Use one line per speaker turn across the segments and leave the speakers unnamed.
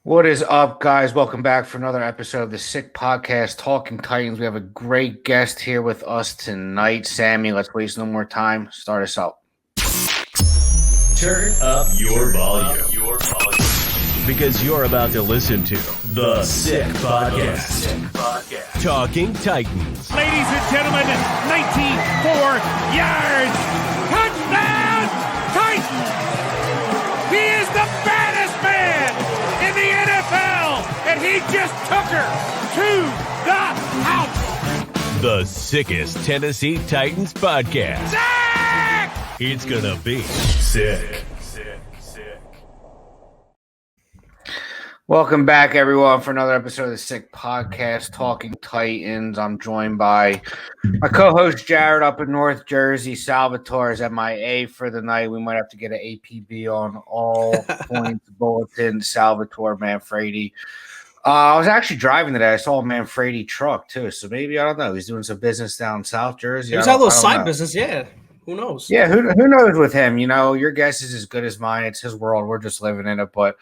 What is up, guys? Welcome back for another episode of the Sick Podcast, Talking Titans. We have a great guest here with us tonight. Sammy, let's waste no more time. Start us out.
Turn up your volume. Because you're about to listen to the Sick Podcast. Talking Titans.
Ladies and gentlemen, 94 yards. Touchdown, Titans! He is the baddest man in the NFL, and he just took her to the house.
The sickest Tennessee Titans podcast.
Sick!
It's gonna be sick.
Welcome back, everyone, for another episode of the Sick Podcast, Talking Titans. I'm joined by my co-host, Jarett, up in North Jersey. Salvatore is MIA for the night. We might have to get an APB on all points bulletin. Salvatore Manfredi. I was actually driving today. I saw a Manfredi truck, too. So maybe, I don't know. He's doing some business down South Jersey.
He was a little side business, yeah. Who knows?
Yeah, who knows with him? You know, your guess is as good as mine. It's his world. We're just living in it, but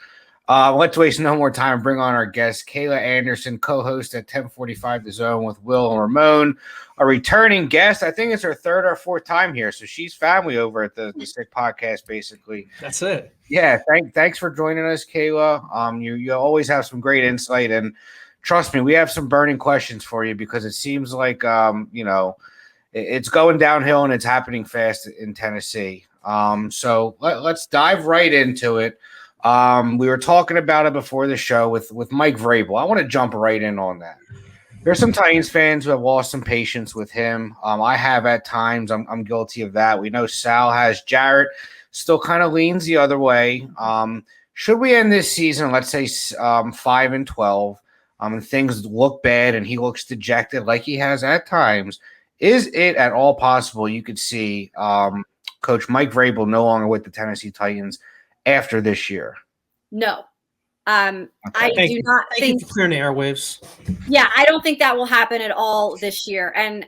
let's waste no more time and bring on our guest, Kayla Anderson, co-host at 1045 The Zone with Will and Ramon, a returning guest. I think it's her third or fourth time here, so she's family over at the Sick Podcast, basically.
That's it.
Yeah, thanks for joining us, Kayla. You always have some great insight, and trust me, we have some burning questions for you because it seems like it's going downhill and it's happening fast in Tennessee. So let's dive right into it. We were talking about it before the show with Mike Vrabel. I want to jump right in on that. There's some Titans fans who have lost some patience with him. I have at times. I'm guilty of that. We know Sal has. Jarett still kind of leans the other way. Should we end this season, let's say 5-12, and things look bad and he looks dejected like he has at times, is it at all possible you could see Coach Mike Vrabel no longer with the Tennessee Titans after this year?
No.
Okay.
I do not think.
Thank you for clearing the airwaves.
Yeah, I don't think that will happen at all this year. And,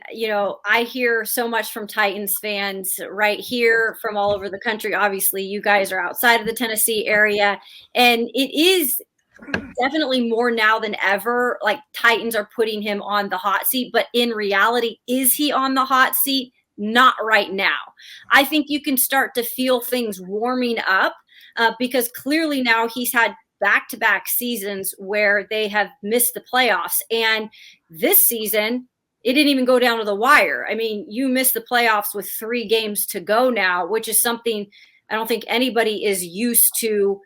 I hear so much from Titans fans right here from all over the country. Obviously, you guys are outside of the Tennessee area. And it is definitely more now than ever. Like, Titans are putting him on the hot seat. But in reality, is he on the hot seat? Not right now. I think you can start to feel things warming up. Because clearly now he's had back-to-back seasons where they have missed the playoffs. And this season, it didn't even go down to the wire. I mean, you missed the playoffs with 3 games to go now, which is something I don't think anybody is used to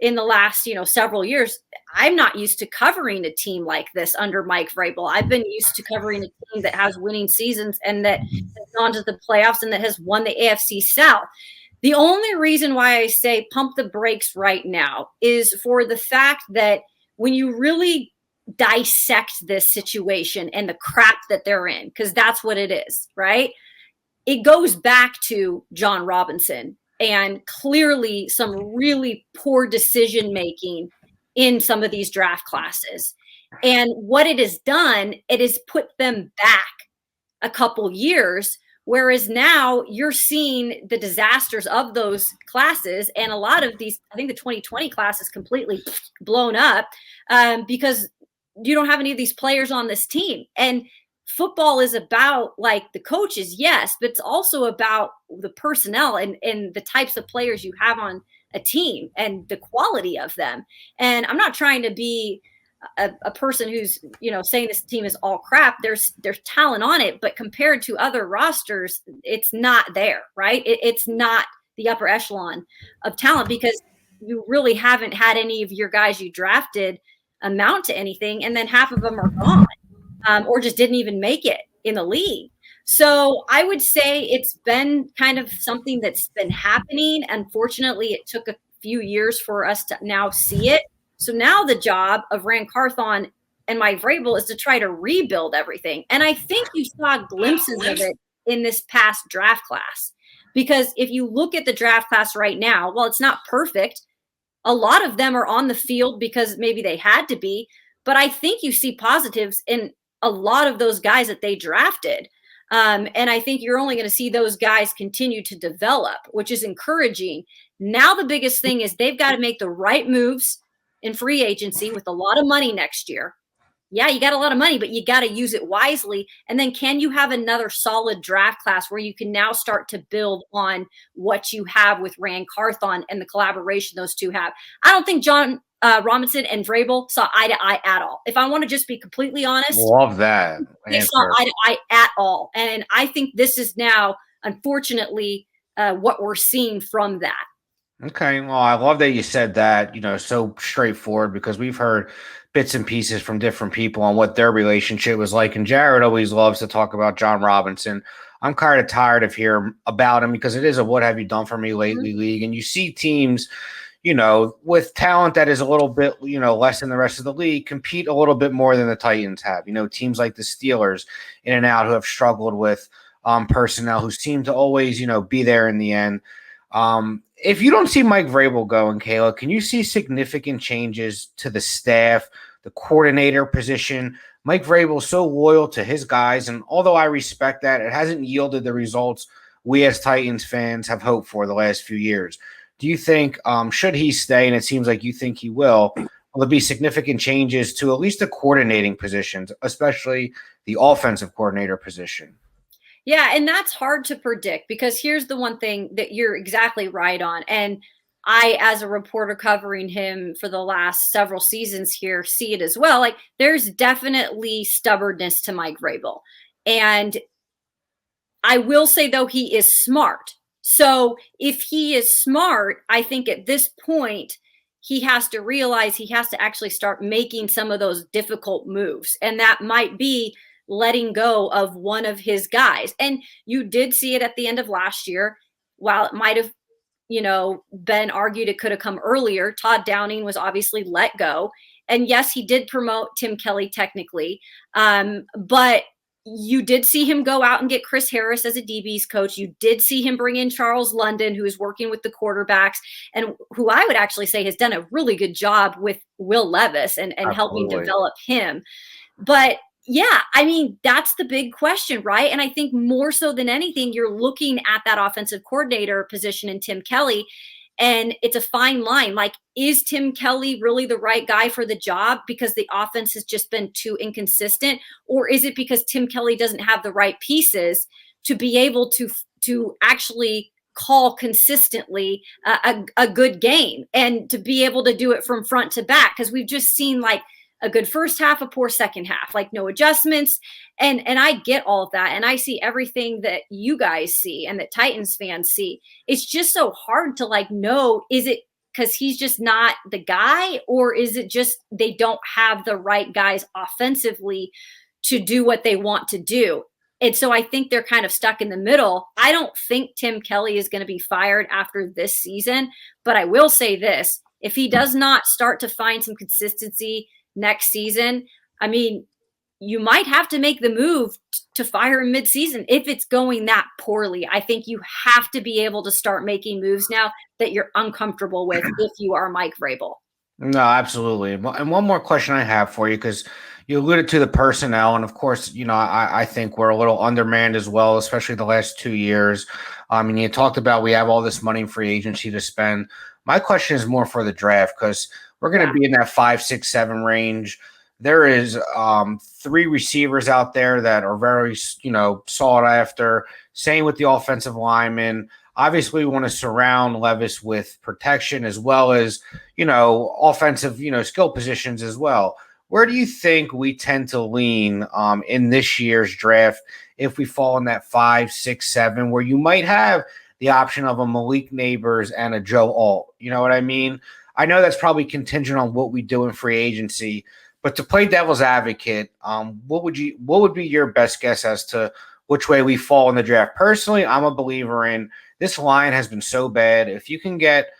in the last, several years. I'm not used to covering a team like this under Mike Vrabel. I've been used to covering a team that has winning seasons and that has gone to the playoffs and that has won the AFC South. The only reason why I say pump the brakes right now is for the fact that when you really dissect this situation and the crap that they're in, because that's what it is, right? It goes back to John Robinson and clearly some really poor decision-making in some of these draft classes. And what it has done, it has put them back a couple years. Whereas now you're seeing the disasters of those classes, and a lot of these, I think the 2020 class is completely blown up because you don't have any of these players on this team. And football is about like the coaches, yes, but it's also about the personnel and the types of players you have on a team and the quality of them. And I'm not trying to be a person who's, saying this team is all crap. There's talent on it, but compared to other rosters, it's not there, right? It's not the upper echelon of talent because you really haven't had any of your guys you drafted amount to anything. And then half of them are gone or just didn't even make it in the league. So I would say it's been kind of something that's been happening. Unfortunately, it took a few years for us to now see it. So now the job of Rand Carthon and Mike Vrabel is to try to rebuild everything. And I think you saw glimpses of it in this past draft class. Because if you look at the draft class right now, well, it's not perfect. A lot of them are on the field because maybe they had to be. But I think you see positives in a lot of those guys that they drafted. And I think you're only going to see those guys continue to develop, which is encouraging. Now the biggest thing is they've got to make the right moves in free agency with a lot of money next year. Yeah, you got a lot of money, but you got to use it wisely. And then can you have another solid draft class where you can now start to build on what you have with Rand Carthon and the collaboration those two have? I don't think John Robinson and Vrabel saw eye to eye at all. If I want to just be completely honest,
Love that
they
answer.
saw eye to eye at all. And I think this is now, unfortunately, what we're seeing from that.
Okay, well, I love that you said that, so straightforward, because we've heard bits and pieces from different people on what their relationship was like. And Jarett always loves to talk about John Robinson. I'm kind of tired of hearing about him because it is a what have you done for me lately league. And you see teams, with talent that is a little bit, less than the rest of the league, compete a little bit more than the Titans have. Teams like the Steelers in and out who have struggled with personnel, who seem to always, be there in the end. If you don't see Mike Vrabel going, Kayla, can you see significant changes to the staff, the coordinator position? Mike Vrabel is so loyal to his guys, and although I respect that, it hasn't yielded the results we as Titans fans have hoped for the last few years. Do you think, should he stay, and it seems like you think he will there be significant changes to at least the coordinating positions, especially the offensive coordinator position?
Yeah, and that's hard to predict because here's the one thing that you're exactly right on. And I, as a reporter covering him for the last several seasons here, see it as well. Like, there's definitely stubbornness to Mike Vrabel. And I will say, though, he is smart. So if he is smart, I think at this point, he has to realize he has to actually start making some of those difficult moves. And that might be letting go of one of his guys. And you did see it at the end of last year. While it might have, been argued it could have come earlier, Todd Downing was obviously let go. And yes, he did promote Tim Kelly technically. But you did see him go out and get Chris Harris as a DB's coach. You did see him bring in Charles London, who is working with the quarterbacks and who I would actually say has done a really good job with Will Levis and helping develop him. But yeah, I mean, that's the big question, right? And I think more so than anything, you're looking at that offensive coordinator position in Tim Kelly, and it's a fine line. Like, is Tim Kelly really the right guy for the job because the offense has just been too inconsistent? Or is it because Tim Kelly doesn't have the right pieces to be able to actually call consistently a good game and to be able to do it from front to back? Because we've just seen like a good first half, a poor second half, like no adjustments. And I get all of that. And I see everything that you guys see and that Titans fans see. It's just so hard to know, is it because he's just not the guy, or is it just they don't have the right guys offensively to do what they want to do? And so I think they're kind of stuck in the middle. I don't think Tim Kelly is going to be fired after this season, but I will say this. If he does not start to find some consistency next season, I mean, you might have to make the move to fire him midseason if it's going that poorly. I think you have to be able to start making moves now that you're uncomfortable with if you are Mike Vrabel.
No, absolutely. And one more question I have for you, because you alluded to the personnel, and of course, I think we're a little undermanned as well, especially the last 2 years. And you talked about we have all this money in free agency to spend. My question is more for the draft, because we're going to be in that 5, 6, 7 range. There is 3 receivers out there that are very, sought after. Same with the offensive linemen. Obviously, we want to surround Levis with protection as well as, offensive, skill positions as well. Where do you think we tend to lean in this year's draft if we fall in that 5, 6, 7, where you might have the option of a Malik Neighbors and a Joe Alt? You know what I mean? I know that's probably contingent on what we do in free agency, but to play devil's advocate, what would be your best guess as to which way we fall in the draft? Personally, I'm a believer in this line has been so bad. If you can get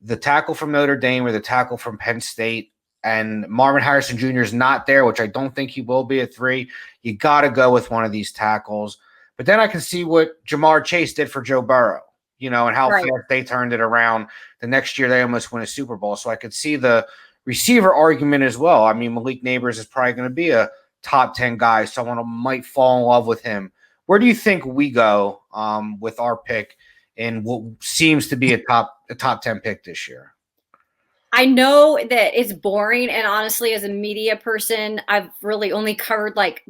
the tackle from Notre Dame or the tackle from Penn State, and Marvin Harrison Jr. is not there, which I don't think he will be at 3, you got to go with one of these tackles. But then I can see what Jamar Chase did for Joe Burrow, and how fast they turned it around. The next year, they almost win a Super Bowl. So I could see the receiver argument as well. I mean, Malik Neighbors is probably going to be a top 10 guy. Someone might fall in love with him. Where do you think we go with our pick in what seems to be a top 10 pick this year?
I know that it's boring, and honestly, as a media person, I've really only covered like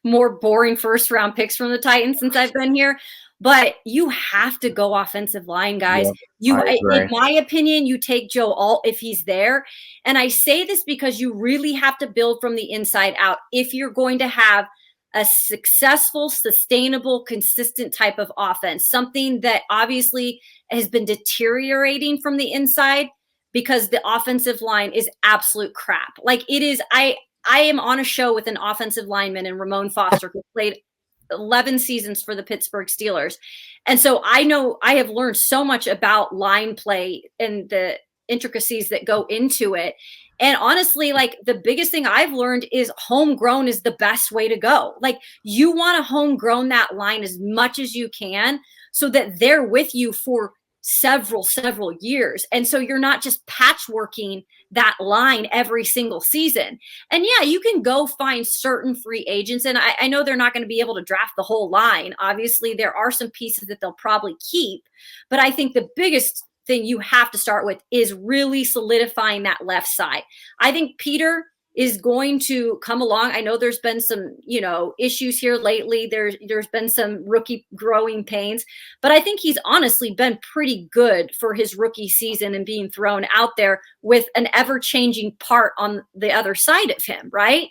more boring first round picks from the Titans since I've been here. But you have to go offensive line, guys. In my opinion, you take Joe Alt if he's there. And I say this because you really have to build from the inside out if you're going to have a successful, sustainable, consistent type of offense, something that obviously has been deteriorating from the inside because the offensive line is absolute crap. Like it is, I am on a show with an offensive lineman and Ramon Foster, who played 11 seasons for the Pittsburgh Steelers. And so I know I have learned so much about line play and the intricacies that go into it. And honestly, like the biggest thing I've learned is homegrown is the best way to go. Like you want to homegrown that line as much as you can so that they're with you for several years. And so you're not just patchworking that line every single season. And yeah, you can go find certain free agents. And I know they're not going to be able to draft the whole line. Obviously, there are some pieces that they'll probably keep. But I think the biggest thing you have to start with is really solidifying that left side. I think Peter is going to come along. I know there's been some, issues here lately. There's been some rookie growing pains, but I think he's honestly been pretty good for his rookie season and being thrown out there with an ever-changing part on the other side of him, right?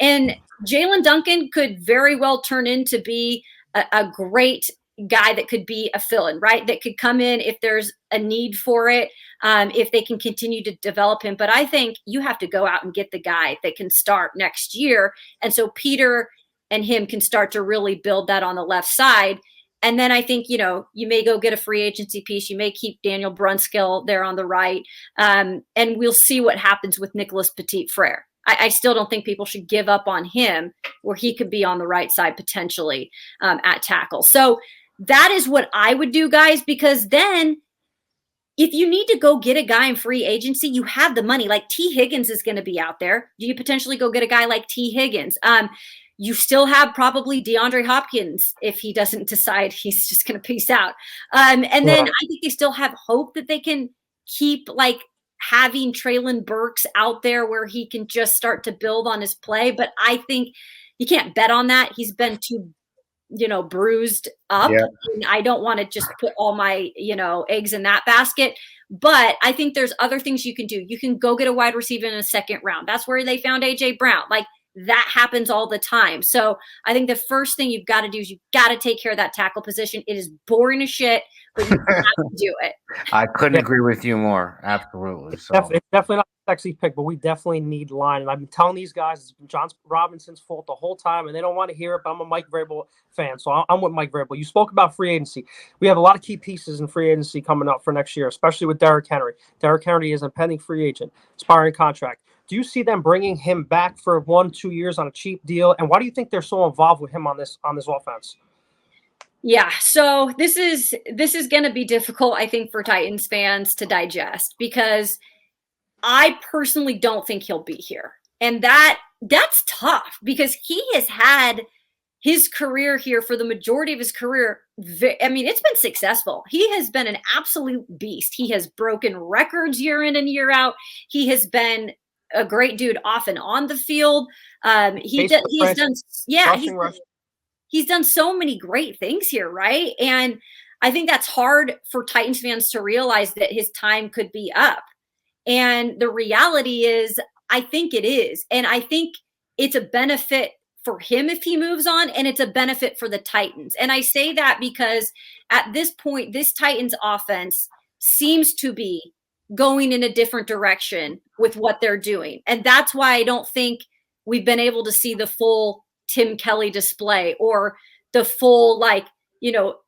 And Jalen Duncan could very well turn into be a great guy that could be a fill-in, right? That could come in if there's a need for it, if they can continue to develop him. But I think you have to go out and get the guy that can start next year. And so Peter and him can start to really build that on the left side. And then I think, you may go get a free agency piece. You may keep Daniel Brunskill there on the right. And we'll see what happens with Nicholas Petit-Frere. I still don't think people should give up on him where he could be on the right side potentially at tackle. So that is what I would do, guys, because then if you need to go get a guy in free agency, you have the money. Like T. Higgins is going to be out there. Do you potentially go get a guy like T. Higgins? You still have probably DeAndre Hopkins if he doesn't decide he's just going to peace out. And then I think they still have hope that they can keep like having Treylon Burks out there where he can just start to build on his play. But I think you can't bet on that. He's been too bruised up. Yeah. And I don't want to just put all my, eggs in that basket. But I think there's other things you can do. You can go get a wide receiver in a second round. That's where they found A.J. Brown. Like that happens all the time. So I think the first thing you've got to do is you've got to take care of that tackle position. It is boring as shit, but you have to do it.
I couldn't agree with you more. Absolutely. So.
It's definitely not a sexy pick, but we definitely need line. And I've been telling these guys it's been John Robinson's fault the whole time, and they don't want to hear it, but I'm a Mike Vrabel fan, so I'm with Mike Vrabel. You spoke about free agency. We have a lot of key pieces in free agency coming up for next year, especially with Derrick Henry. Derrick Henry is a pending free agent, expiring contract. Do you see them bringing him back for 1-2 years on a cheap deal? And why do you think they're so involved with him on this offense?
Yeah, so this is going to be difficult, I think, for Titans fans to digest because I personally don't think he'll be here. And that's tough because he has had his career here for the majority of his career. I mean, it's been successful. He has been an absolute beast. He has broken records year in and year out. He has been a great dude off and on the field. He's done so many great things here, right? And I think that's hard for Titans fans to realize that his time could be up. And the reality is, I think it is. And I think it's a benefit for him if he moves on, and it's a benefit for the Titans. And I say that because at this point, this Titans offense seems to be going in a different direction with what they're doing. And that's why I don't think we've been able to see the full Tim Kelly display or the full,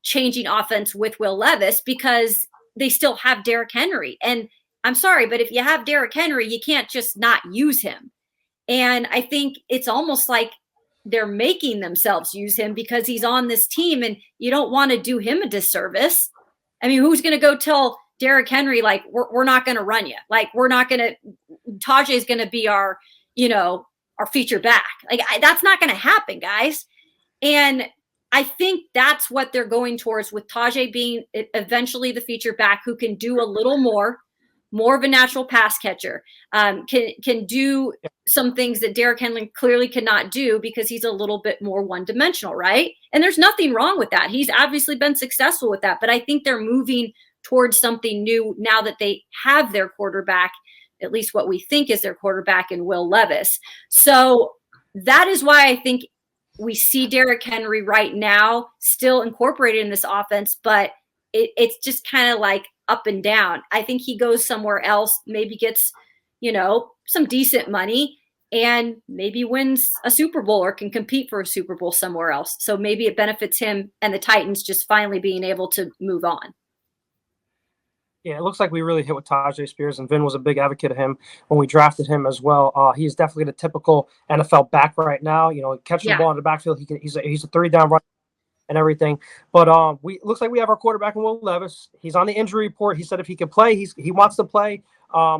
changing offense with Will Levis, because they still have Derrick Henry. And I'm sorry, but if you have Derrick Henry, you can't just not use him. And I think it's almost like they're making themselves use him because he's on this team and you don't want to do him a disservice. I mean, who's going to go tell Derrick Henry, like, we're not going to run you. Like, we're not going to – Tajay is going to be our feature back. Like, that's not going to happen, guys. And I think that's what they're going towards with Tajay being eventually the feature back who can do a little more more of a natural pass catcher, can do some things that Derrick Henry clearly cannot do because he's a little bit more one-dimensional, right? And there's nothing wrong with that. He's obviously been successful with that, but I think they're moving towards something new now that they have their quarterback, at least what we think is their quarterback in Will Levis. So that is why I think we see Derrick Henry right now still incorporated in this offense, but it's just kind of like up and down. I think he goes somewhere else, maybe gets, some decent money and maybe wins a Super Bowl or can compete for a Super Bowl somewhere else. So maybe it benefits him and the Titans just finally being able to move on.
Yeah, it looks like we really hit with Tajay Spears, and Vin was a big advocate of him when we drafted him as well. He's definitely the typical NFL back right now. Catching the ball in the backfield, he's a 3-down runner and everything. But looks like we have our quarterback in Will Levis. He's on the injury report. He said if he can play, he wants to play.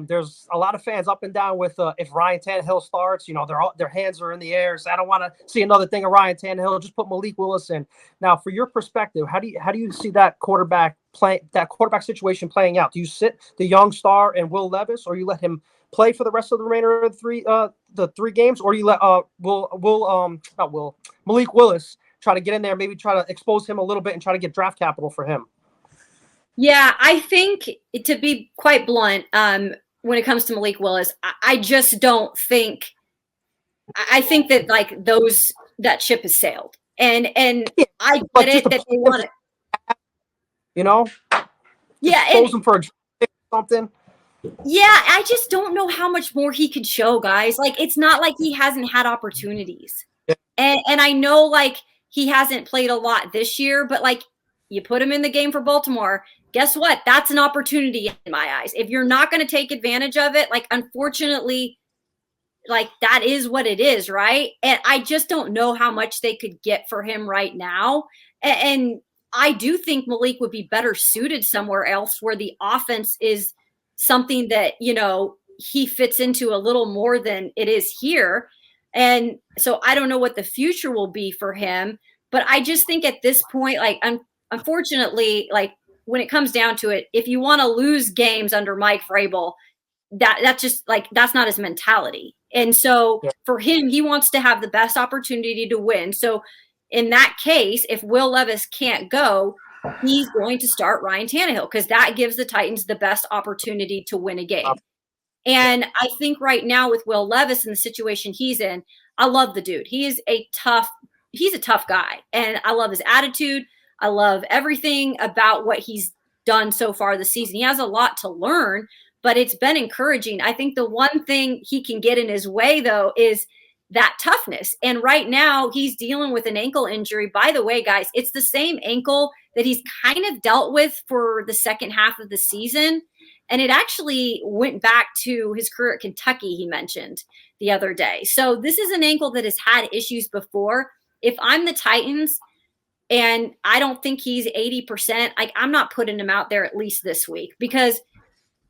There's a lot of fans up and down with if Ryan Tannehill starts, their hands are in the air. So I don't want to see another thing of Ryan Tannehill. Just put Malik Willis in. Now, for your perspective, how do you see that quarterback situation playing out? Do you sit the young star and Will Levis, or you let him play for the rest of the remainder of the three games, or you let Malik Willis try to get in there, maybe try to expose him a little bit and try to get draft capital for him?
Yeah, I think, to be quite blunt, when it comes to Malik Willis, I just don't think – I think that, that ship has sailed. And I get it that they want it. Yeah.
Expose him for a draft or something.
Yeah, I just don't know how much more he could show, guys. It's not like he hasn't had opportunities. Yeah. And I know, he hasn't played a lot this year, but, you put him in the game for Baltimore – guess what? That's an opportunity in my eyes. If you're not going to take advantage of it, unfortunately, that is what it is, right? And I just don't know how much they could get for him right now. And I do think Malik would be better suited somewhere else where the offense is something that, he fits into a little more than it is here. And so I don't know what the future will be for him, but I just think at this point, unfortunately, when it comes down to it, if you want to lose games under Mike Vrabel, that's just that's not his mentality. And so for him, he wants to have the best opportunity to win. So in that case, if Will Levis can't go, he's going to start Ryan Tannehill because that gives the Titans the best opportunity to win a game. And I think right now with Will Levis and the situation he's in, I love the dude. He's a tough guy, and I love his attitude. I love everything about what he's done so far this season. He has a lot to learn, but it's been encouraging. I think the one thing he can get in his way, though, is that toughness. And right now he's dealing with an ankle injury. By the way, guys, it's the same ankle that he's kind of dealt with for the second half of the season. And it actually went back to his career at Kentucky, he mentioned the other day. So this is an ankle that has had issues before. If I'm the Titans – and I don't think he's 80%. I'm not putting him out there at least this week because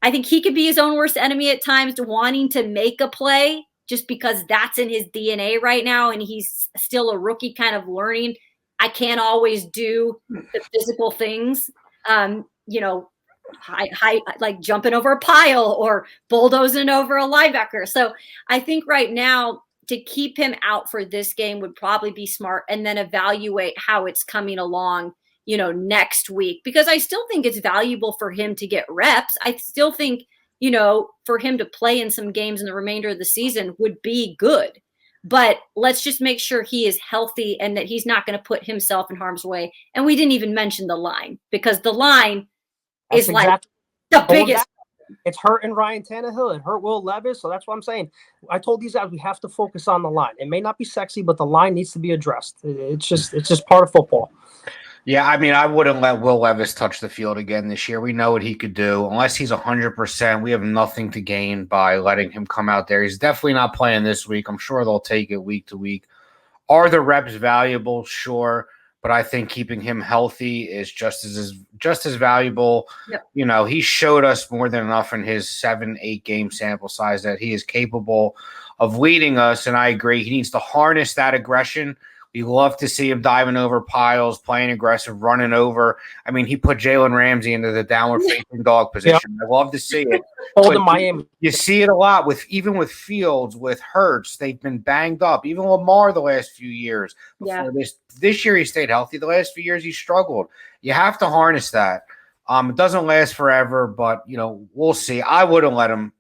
I think he could be his own worst enemy at times, wanting to make a play just because that's in his DNA right now. And he's still a rookie kind of learning. I can't always do the physical things, like jumping over a pile or bulldozing over a linebacker. So I think right now, to keep him out for this game would probably be smart and then evaluate how it's coming along, next week, because I still think it's valuable for him to get reps. I still think, for him to play in some games in the remainder of the season would be good, but let's just make sure he is healthy and that he's not going to put himself in harm's way. And we didn't even mention the line because the line is the biggest.
It's hurting Ryan Tannehill. It hurt Will Levis. So that's what I'm saying. I told these guys we have to focus on the line. It may not be sexy, but the line needs to be addressed. It's just part of football.
Yeah, I wouldn't let Will Levis touch the field again this year. We know what he could do. Unless he's 100%, we have nothing to gain by letting him come out there. He's definitely not playing this week. I'm sure they'll take it week to week. Are the reps valuable? Sure. But I think keeping him healthy is just as valuable. Yep. He showed us more than enough in his 7-8 game sample size that he is capable of leading us. And I agree. He needs to harness that aggression You love to see him diving over piles, playing aggressive, running over. I mean, he put Jalen Ramsey into the downward facing dog position. I love to see it.
Holding Miami.
You see it a lot even with Fields, with Hurts. They've been banged up. Even Lamar the last few years. Before this year he stayed healthy. The last few years he struggled. You have to harness that. It doesn't last forever, but we'll see. I wouldn't let him,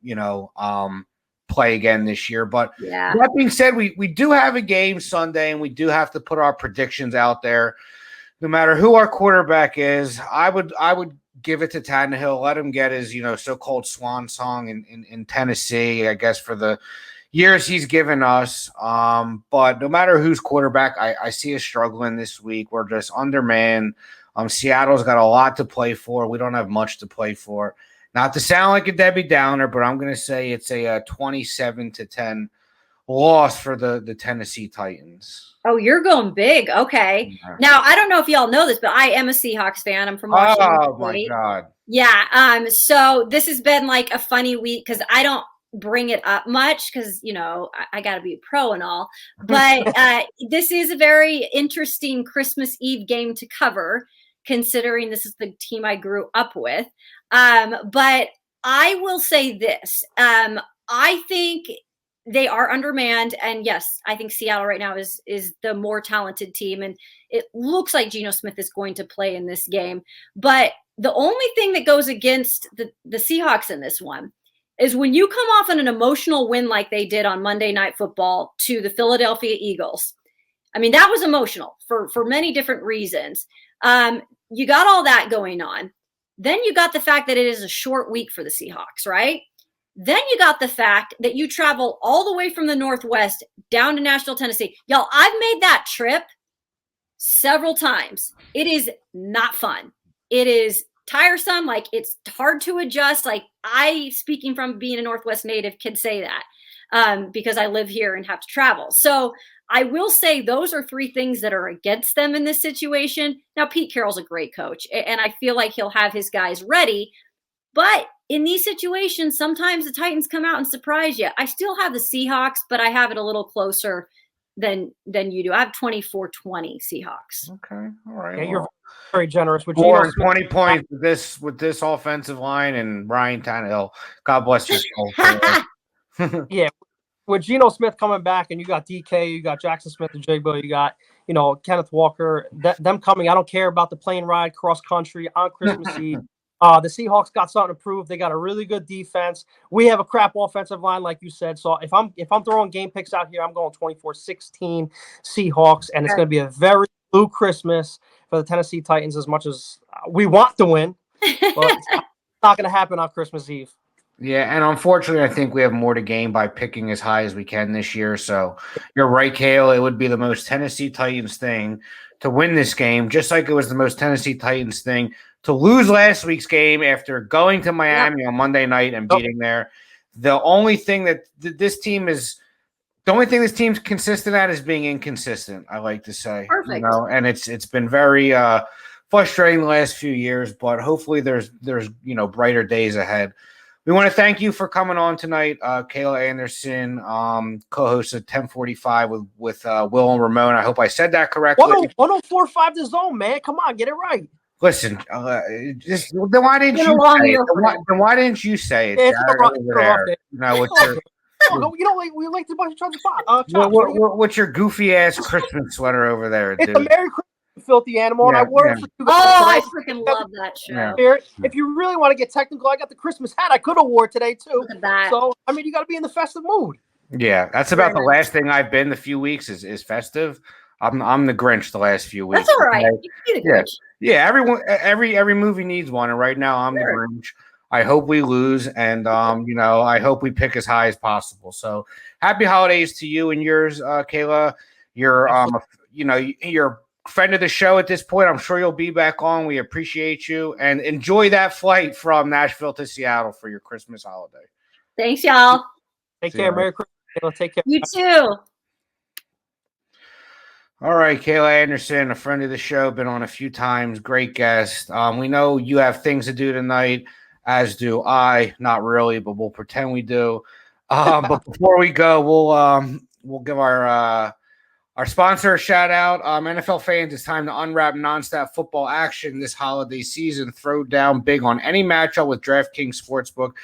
play again this year. But that being said, we do have a game Sunday, and we do have to put our predictions out there. No matter who our quarterback is, I would give it to Tannehill. Let him get his so-called swan song in Tennessee, I guess, for the years he's given us. But no matter who's quarterback, I see us struggling this week. We're just undermanned. Seattle's got a lot to play for. We don't have much to play for. Not to sound like a Debbie Downer, but I'm going to say it's a 27-10 loss for the Tennessee Titans.
Oh, you're going big. Okay. Yeah. Now, I don't know if y'all know this, but I am a Seahawks fan. I'm from Washington.
Oh, my God.
Yeah. So this has been like a funny week because I don't bring it up much because, I got to be a pro and all. But this is a very interesting Christmas Eve game to cover, considering this is the team I grew up with. But I will say this. I think they are undermanned. And yes, I think Seattle right now is the more talented team. And it looks like Geno Smith is going to play in this game. But the only thing that goes against the Seahawks in this one is when you come off on an emotional win like they did on Monday Night Football to the Philadelphia Eagles. I mean, that was emotional for many different reasons. You got all that going on. Then you got the fact that it is a short week for the Seahawks, right? Then you got the fact that you travel all the way from the Northwest down to Nashville, Tennessee. Y'all, I've made that trip several times. It is not fun. It is tiresome. Like, it's hard to adjust. Like, I, speaking from being a Northwest native, can say that because I live here and have to travel. So I will say those are three things that are against them in this situation. Now, Pete Carroll's a great coach, and I feel like he'll have his guys ready. But in these situations, sometimes the Titans come out and surprise you. I still have the Seahawks, but I have it a little closer than you do. I have 24-20 Seahawks.
Okay, all right.
Yeah, you're very generous with
Geno Smith. 20 points with this offensive line and Ryan Tannehill. God bless your soul.
Yeah. With Geno Smith coming back, and you got DK, you got Jackson Smith and Jigba, you got, Kenneth Walker, them coming. I don't care about the plane ride cross country on Christmas Eve. The Seahawks got something to prove. They got a really good defense. We have a crap offensive line, like you said. So if I'm throwing game picks out here, I'm going 24-16 Seahawks, and it's going to be a very blue Christmas for the Tennessee Titans. As much as we want to win, but it's not going to happen on Christmas Eve.
Yeah, and unfortunately, I think we have more to gain by picking as high as we can this year. So you're right, Kayla. It would be the most Tennessee Titans thing to win this game, just like it was the most Tennessee Titans thing to lose last week's game after going to Miami on Monday night and beating there. The only thing that this team's consistent at is being inconsistent, I like to say.
Perfect.
And it's been very frustrating the last few years, but hopefully there's brighter days ahead. We want to thank you for coming on tonight, Kayla Anderson, co-host of 1045 with Will and Ramon. I hope I said that correctly.
1045 the zone, man. Come on, get it right.
Listen, then why didn't you say it? Then why didn't you say it?
We like to bunch of
what's your goofy ass Christmas sweater over there, dude?
It's a Merry Christmas, filthy animal, and I wore it for you guys.
Oh, I freaking love that show.
Yeah. If you really want to get technical, I got the Christmas hat. I could have wore it today too.
Look at that.
So you got to be in the festive mood.
Yeah, that's about the last thing I've been the few weeks is festive. I'm the Grinch the last few weeks.
That's all right. You can be the Grinch.
Yeah. Every movie needs one, and right now I'm the Grinch. I hope we lose, and I hope we pick as high as possible. So happy holidays to you and yours, Kayla. You're you're a friend of the show at this point. I'm sure you'll be back on. We appreciate you, and enjoy that flight from Nashville to Seattle for your Christmas holiday.
Thanks, y'all.
Take care. Merry Christmas. Take care.
You too.
All right, Kayla Anderson, a friend of the show, been on a few times. Great guest. We know you have things to do tonight, as do I. Not really, but we'll pretend we do. But before we go, we'll give our Our sponsor shout out, NFL fans, it's time to unwrap nonstop football action this holiday season. Throw down big on any matchup with DraftKings Sportsbook,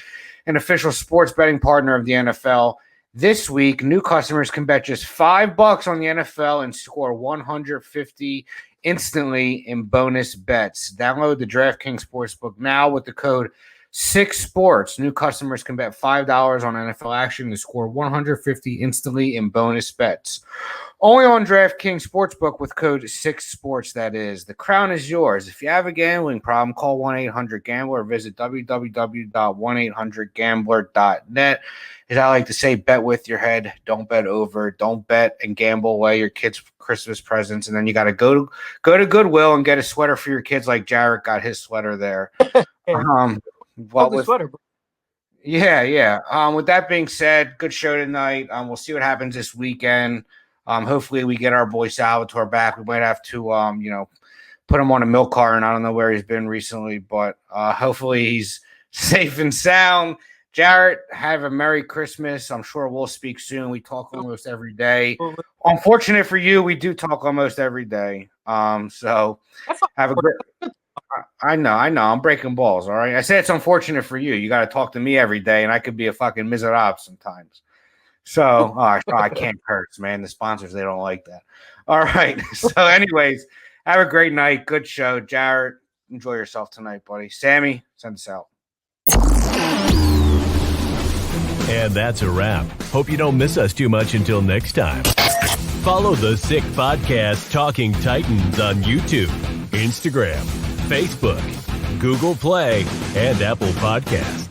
an official sports betting partner of the NFL. This week, new customers can bet just $5 on the NFL and score $150 instantly in bonus bets. Download the DraftKings Sportsbook now with the code 6sports. New customers can bet $5 on NFL action and score $150 instantly in bonus bets. Only on DraftKings Sportsbook with code 6sports, that is. The crown is yours. If you have a gambling problem, call 1-800-GAMBLER or visit www.1800gambler.net. As I like to say, bet with your head. Don't bet over. Don't bet and gamble away your kids' Christmas presents. And then you got to go to Goodwill and get a sweater for your kids like Jarett got his sweater there.
Sweater.
Yeah. With that being said, good show tonight. We'll see what happens this weekend. Hopefully we get our boy Salvatore back. We might have to, put him on a milk carton. I don't know where he's been recently, but hopefully he's safe and sound. Jarett, have a Merry Christmas. I'm sure we'll speak soon. We talk almost every day. Unfortunate for you, we do talk almost every day. So have a great. I know. I'm breaking balls. All right. I say it's unfortunate for you. You got to talk to me every day, and I could be a fucking miserable sometimes. So I can't curse, man. The sponsors, they don't like that. All right. So, anyways, have a great night. Good show, Jarett. Enjoy yourself tonight, buddy. Sammy, send us out.
And that's a wrap. Hope you don't miss us too much until next time. Follow the Sick Podcast Talking Titans on YouTube, Instagram, Facebook, Google Play, and Apple Podcasts.